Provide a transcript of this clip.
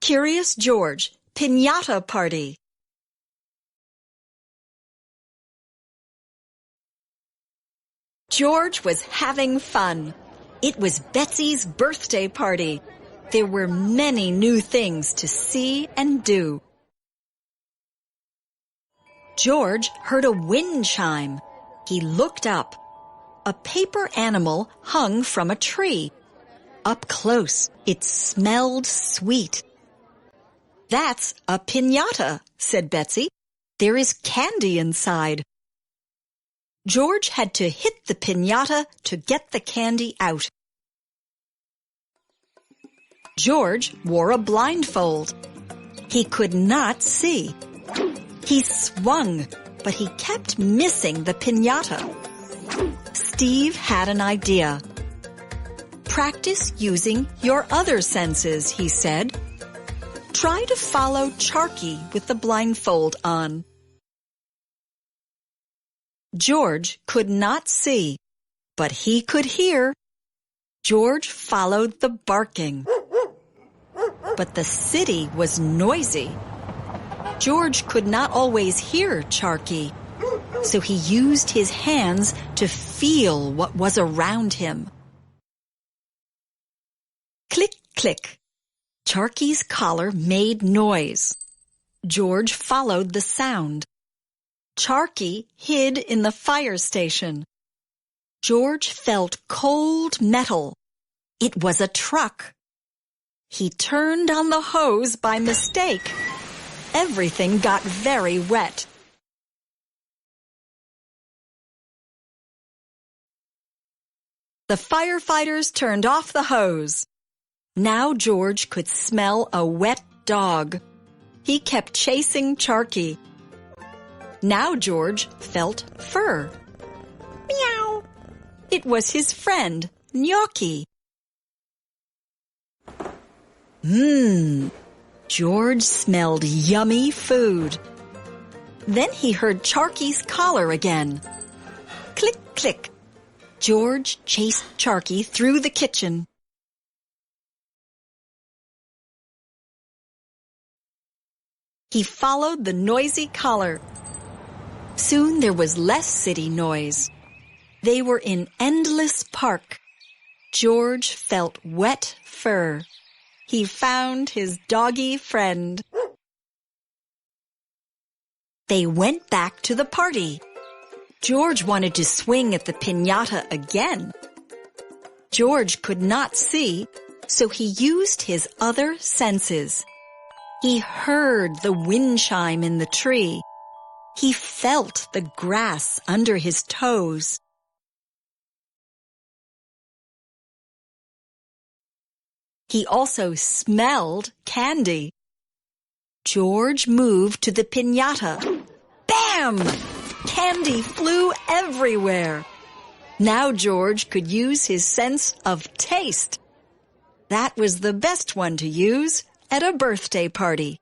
Curious George, Pinata Party. George was having fun. It was Betsy's birthday party. There were many new things to see and do. George heard a wind chime. He looked up. A paper animal hung from a tree. Up close, it smelled sweet. "That's a pinata," said Betsy. "There is candy inside." George had to hit the pinata to get the candy out. George wore a blindfold. He could not see. He swung, but he kept missing the pinata. Steve had an idea. "Practice using your other senses," he said. "Try to follow Charky with the blindfold on." George could not see, but he could hear. George followed the barking. But the city was noisy. George could not always hear Charky, so he used his hands to feel what was around him. Click, click. Charky's collar made noise. George followed the sound. Charky hid in the fire station. George felt cold metal. It was a truck. He turned on the hose by mistake. Everything got very wet. The firefighters turned off the hose. Now George could smell a wet dog. He kept chasing Charky. Now George felt fur. Meow! It was his friend, Gnocchi. George smelled yummy food. Then he heard Charky's collar again. Click, click. George chased Charky through the kitchen. He followed the noisy collar. Soon there was less city noise. They were in endless park. George felt wet fur. He found his doggy friend. They went back to the party. George wanted to swing at the pinata again. George could not see, so he used his other senses. He heard the wind chime in the tree. He felt the grass under his toes. He also smelled candy. George moved to the pinata. Bam! Candy flew everywhere. Now George could use his sense of taste. That was the best one to use at a birthday party.